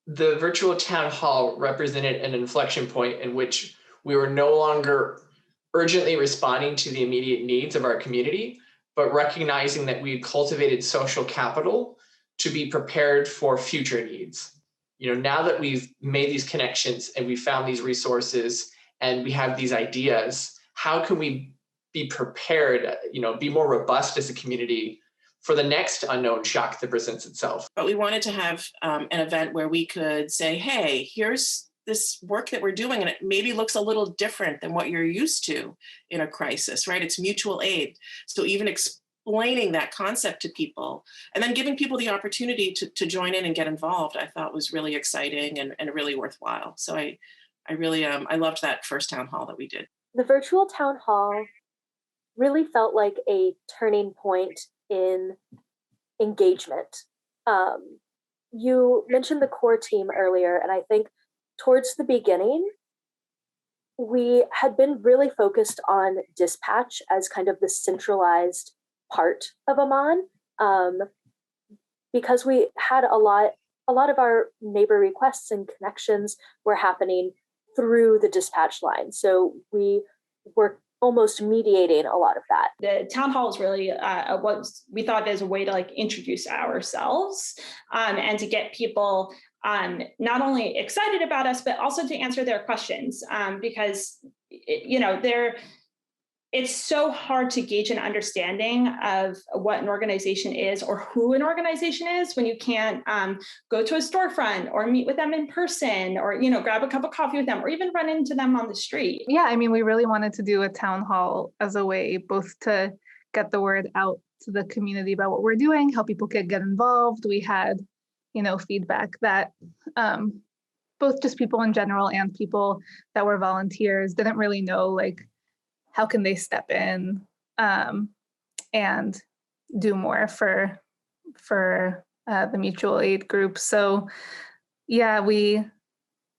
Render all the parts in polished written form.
The virtual town hall represented an inflection point in which we were no longer urgently responding to the immediate needs of our community, but recognizing that we cultivated social capital to be prepared for future needs. Now that we've made these connections and we found these resources and we have these ideas, how can we be prepared, be more robust as a community for the next unknown shock that presents itself? But we wanted to have an event where we could say, hey, here's this work that we're doing, and it maybe looks a little different than what you're used to in a crisis, right? It's mutual aid. So even explaining that concept to people and then giving people the opportunity to join in and get involved, I thought was really exciting and really worthwhile. So I really, I loved that first town hall that we did. The virtual town hall really felt like a turning point in engagement. You mentioned the core team earlier, and I think towards the beginning, we had been really focused on dispatch as kind of the centralized part of AMAN, because we had a lot of our neighbor requests and connections were happening through the dispatch line. So we were almost mediating a lot of that. The town hall is really what we thought as a way to introduce ourselves and to get people not only excited about us, but also to answer their questions because, it's so hard to gauge an understanding of what an organization is or who an organization is when you can't go to a storefront or meet with them in person or, grab a cup of coffee with them or even run into them on the street. Yeah, I mean, we really wanted to do a town hall as a way both to get the word out to the community about what we're doing, how people could get involved. We had, feedback that both just people in general and people that were volunteers didn't really know, how can they step in and do more for the mutual aid group. So yeah, we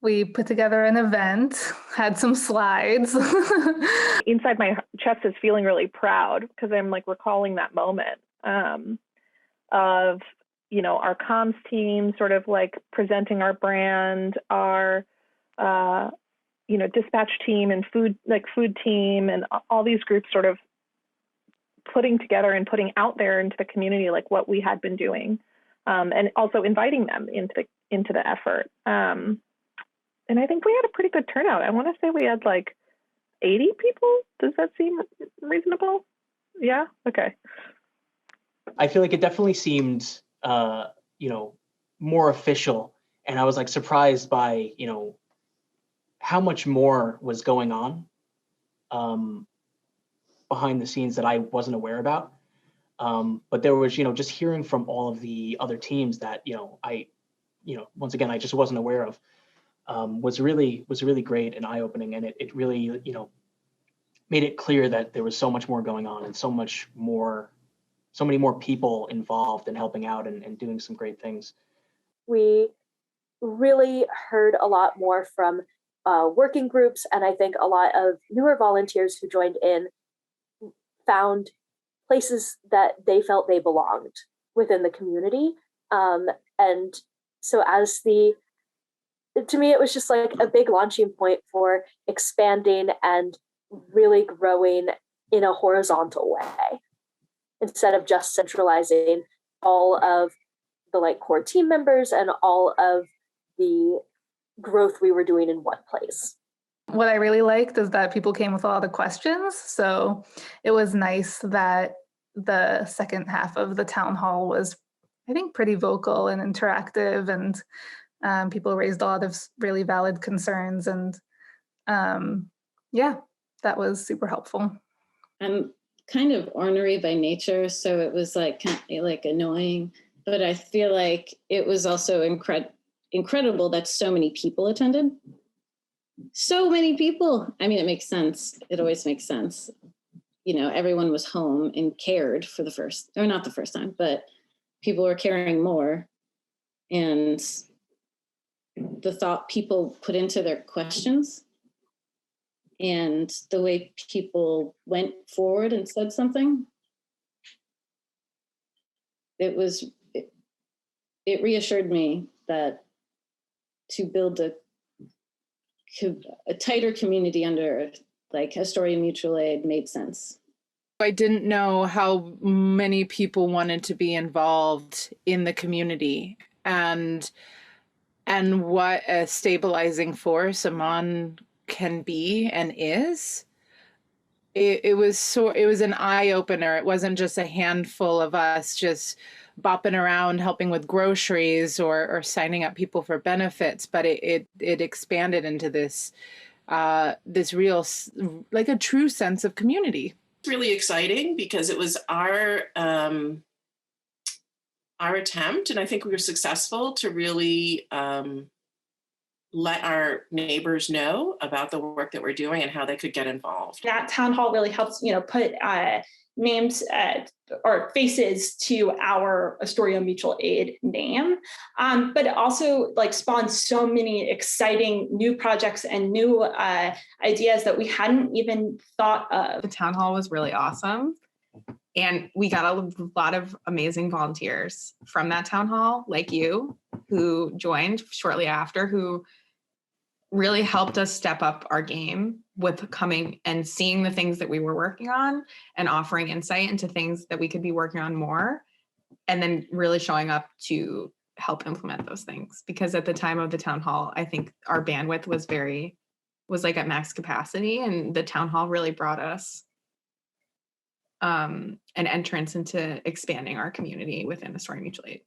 put together an event, had some slides. Inside my chest is feeling really proud because I'm recalling that moment of, our comms team sort of presenting our brand, our dispatch team and food team and all these groups sort of putting together and putting out there into the community what we had been doing, and also inviting them into the effort. And I think we had a pretty good turnout. I want to say we had 80 people. Does that seem reasonable? Yeah. Okay. I feel like it definitely seemed more official, and I was surprised by how much more was going on behind the scenes that I wasn't aware about. But there was, just hearing from all of the other teams that, once again, I just wasn't aware of, was really great and eye-opening. And it really, made it clear that there was so much more going on and so many more people involved in helping out and doing some great things. We really heard a lot more from working groups, and I think a lot of newer volunteers who joined in found places that they felt they belonged within the community. And so to me, it was just a big launching point for expanding and really growing in a horizontal way, instead of just centralizing all of the core team members and all of the growth we were doing in one place. What I really liked is that people came with a lot of questions. So it was nice that the second half of the town hall was, I think, pretty vocal and interactive, and people raised a lot of really valid concerns. And that was super helpful. I'm kind of ornery by nature, so it was annoying, but I feel like it was also incredible that so many people attended. So many people. I mean, it makes sense. It always makes sense. Everyone was home and cared for not the first time, but people were caring more. And the thought people put into their questions and the way people went forward and said something, it reassured me that to build a tighter community under like Astoria Mutual Aid made sense. I didn't know how many people wanted to be involved in the community and what a stabilizing force AMAN can be and is. It was an eye opener. It wasn't just a handful of us just bopping around helping with groceries or signing up people for benefits, but it expanded into this real, like a true sense of community. Really exciting because it was our attempt, and I think we were successful to really let our neighbors know about the work that we're doing and how they could get involved. That town hall really helps, put names or faces to our Astoria Mutual Aid name, but it also like spawned so many exciting new projects and new ideas that we hadn't even thought of. The town hall was really awesome. And we got a lot of amazing volunteers from that town hall, like you, who joined shortly after, who really helped us step up our game with coming and seeing the things that we were working on and offering insight into things that we could be working on more, and then really showing up to help implement those things. Because at the time of the town hall, I think our bandwidth was like at max capacity, and the town hall really brought us an entrance into expanding our community within Astoria Mutual Aid.